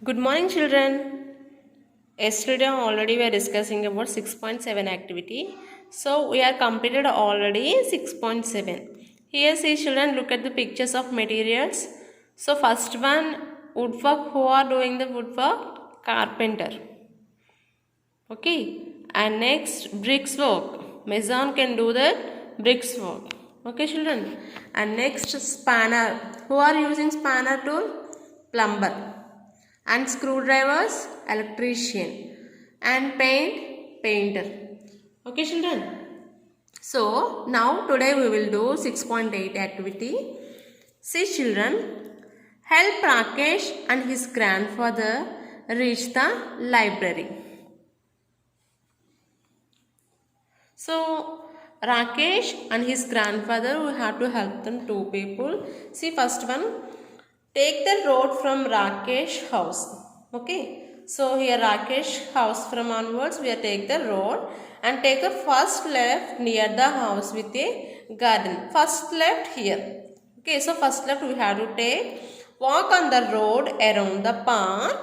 Good morning, children. Yesterday already we are discussing about 6.7 activity. So we are completed already 6.7. Here see children, look at the pictures of materials. So first one, woodwork. Who are doing the woodwork? Carpenter. Okay. And next, bricks work. Mason can do that bricks work. Okay children. And next, spanner. Who are using spanner tool? Plumber. And screwdrivers, electrician. And painter. Okay children. So now today we will do 6.8 activity. See children, help Rakesh and his grandfather reach the library. So Rakesh and his grandfather, we have to help them, two people. See first one, take the road from Rakesh house. Okay. So here Rakesh house from onwards we take the road and take the first left near the house with a garden. First left here. Okay. So first left we have to take, walk on the road around the park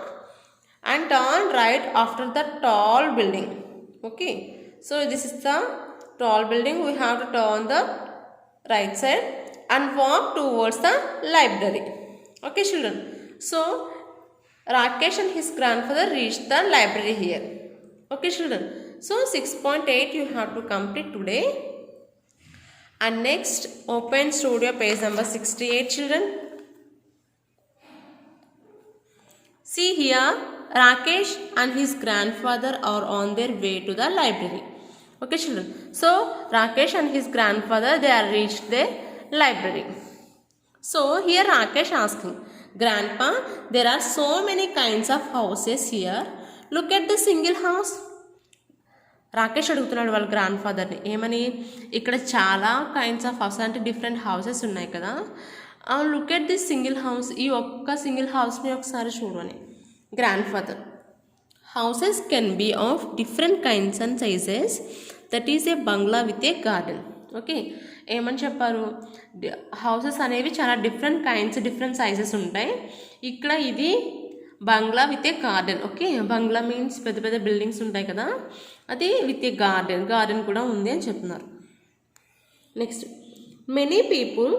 and turn right after the tall building. Okay. So this is the tall building. We have to turn the right side and walk towards the library. Okay children. So Rakesh and his grandfather reached the library here. Okay children. So 6.8 you have to complete today. And next, open studio page number 68 children. See here, Rakesh and his grandfather are on their way to the library. Okay children. So Rakesh and his grandfather, they are reached the library. So here Rakesh asking, Grandpa, there are so many kinds of houses here. Look at the single house. Rakesh అడుగుతున్నాడు వాళ్ళ grand ఫాదర్ని ఏమని, ఇక్కడ చాలా kinds of house అంటే different houses ఉన్నాయి కదా, look at this single house, ఈ ఒక్క సింగిల్ హౌస్ని ఒకసారి చూడని. Grandfather, houses can be of different kinds and sizes, that is a bungalow with a garden. Okay, ఏమని చెప్పారు, హౌసెస్ అనేవి చాలా డిఫరెంట్ కైండ్స్ డిఫరెంట్ సైజెస్ ఉంటాయి, ఇక్కడ ఇది bungalow with a garden. Okay, bungalow means పెద్ద పెద్ద బిల్డింగ్స్ ఉంటాయి కదా, అది విత్ ఏ గార్డెన్ కూడా ఉంది అని చెప్తున్నారు. Next, many people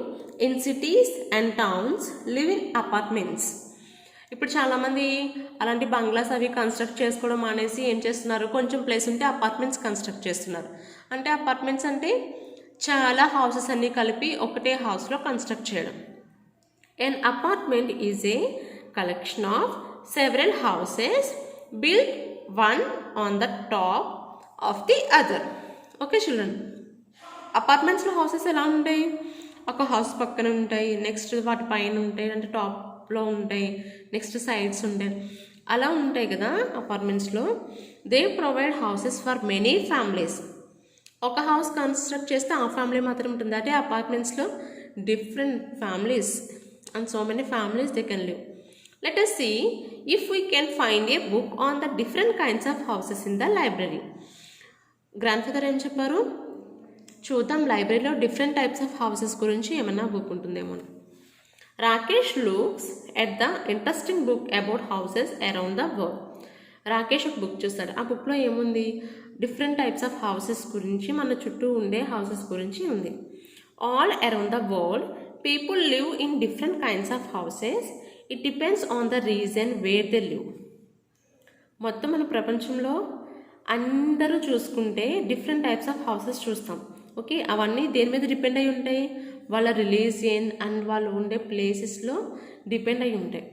in cities and towns live in apartments. ఇప్పుడు చాలామంది అలాంటి బంగ్లాస్ అవి కన్స్ట్రక్ట్ చేసుకోవడం మానేసి ఏం చేస్తున్నారు, కొంచెం ప్లేస్ ఉంటే అపార్ట్మెంట్స్ కన్స్ట్రక్ట్ చేస్తున్నారు. అంటే అపార్ట్మెంట్స్ అంటే చాలా హౌసెస్ అన్నీ కలిపి ఒకటే హౌస్లో కన్స్ట్రక్ట్ చేయడం. An apartment is a collection of several houses built one on the top of the other. Okay children, అపార్ట్మెంట్స్లో హౌసెస్ ఎలా ఉంటాయి, ఒక హౌస్ పక్కన ఉంటాయి, నెక్స్ట్ వాటి పైన ఉంటాయి, అంటే టాప్లో ఉంటాయి, నెక్స్ట్ సైడ్స్ ఉంటాయి, అలా ఉంటాయి కదా అపార్ట్మెంట్స్లో. They provide houses for many families. ఒక హౌస్ కన్స్ట్రక్ట్ చేస్తే ఆ ఫ్యామిలీ మాత్రం ఉంటుంది. అంటే అపార్ట్మెంట్స్లో different families and so many families they can live. Let us see if we can find a book on the different kinds of houses in the library. Grandfather ఏం చెప్పారు, చూద్దాం లైబ్రరీలో డిఫరెంట్ టైప్స్ ఆఫ్ హౌసెస్ గురించి ఏమన్నా book ఉంటుందేమో. Rakesh looks at the interesting book about houses around the world. Rakesh ఒక book చూస్తాడు, ఆ బుక్లో ఏముంది, డిఫరెంట్ టైప్స్ ఆఫ్ హౌసెస్ గురించి, మన చుట్టూ ఉండే హౌసెస్ గురించి ఉంది. All around the world people live in different kinds of houses. It depends on the reason where they live. మొత్తం మన ప్రపంచంలో అందరూ చూసుకుంటే డిఫరెంట్ టైప్స్ ఆఫ్ హౌసెస్ చూస్తాం. ఓకే, అవన్నీ దేని మీద డిపెండ్ అయి ఉంటాయి, వాళ్ళ రిలీజియన్ అండ్ వాళ్ళు ఉండే ప్లేసెస్లో డిపెండ్ అయి ఉంటాయి.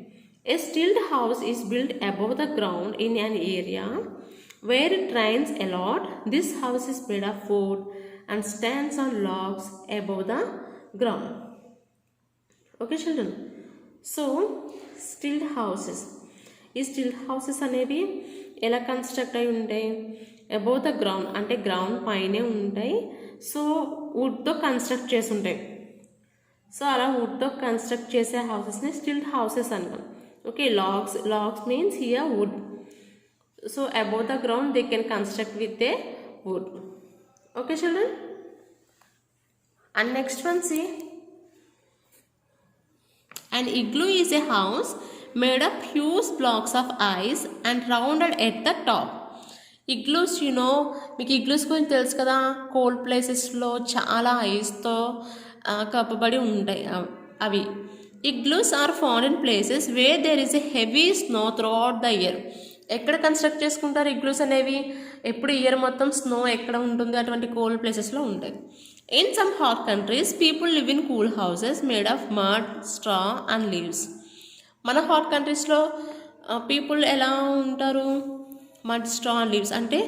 A stilted house is build above the ground in an area where it rains a lot. This house is made of wood and stands on logs above the ground. Okay children, so stilted houses, ఈ stilted houses అనేవి ఎలా construct అయి ఉంటాయి, above the ground అంటే ground పైనే ఉంటాయి. So వుడ్తో construct చేసి ఉంటాయి. సో అలా వుడ్తో కన్స్ట్రక్ట్ చేసే హౌసెస్ని స్టిల్డ్ హౌసెస్ అంటాం. Okay, logs means here wood. So above the ground they can construct with a wood. Okay children, and next one see, an igloo is a house made up huge blocks of ice and rounded at the top. Igloos మీకు igloos గురించి తెలుసు కదా, cold ప్లేసెస్లో చాలా ఐస్తో కప్పబడి ఉంటాయి అవి. Igloos are found in places where there is a heavy snow throughout the year. ఎక్కడ కన్స్ట్రక్ట్ చేసుకుంటారు ఇగ్లూస్ అనేవి? ఎప్పుడు ఇయర్ మొత్తం స్నో ఎక్కడ ఉంటుంది, అటువంటి కోల్డ్ ప్లేసెస్లో ఉంటుంది. In some hot countries people live in cool houses made of mud, straw and leaves. మన హాట్ కంట్రీస్లో పీపుల్ ఎలా ఉంటారు? మడ్, స్ట్రా అండ్ లీవ్స్ అంటే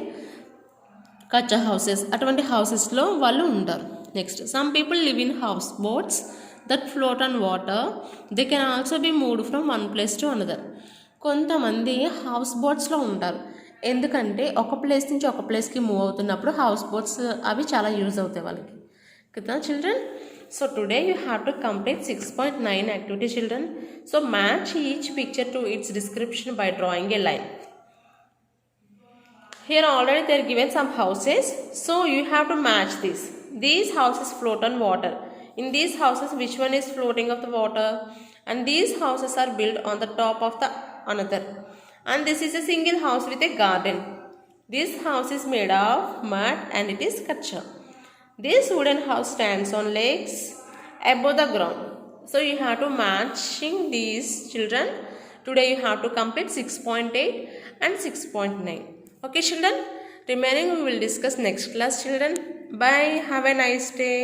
కచ్చా హౌసెస్, అటువంటి హౌసెస్లో వాళ్ళు ఉంటారు. Next, some people live in house boats that float on water. They can also be moved from one place to another. కొంతమంది house బోట్స్లో ఉంటారు, ఎందుకంటే ఒక ప్లేస్ నుంచి ఒక ప్లేస్కి మూవ్ అవుతున్నప్పుడు హౌస్ బోట్స్ అవి చాలా యూజ్ అవుతాయి వాళ్ళకి కదా children. So today you have to complete 6.9 activity children. So match each picture to its description by drawing a line. Here already they are given some houses, so you have to match this. These houses float on water. In these houses, which one is floating of the water? And these houses are built on the top of the another. And this is a single house with a garden. This house is made of mud and it is kacha. This wooden house stands on legs above the ground. So you have to matching these children. Today you have to complete 6.8 and 6.9. Okay children, remaining we will discuss next class children. Bye, have a nice day.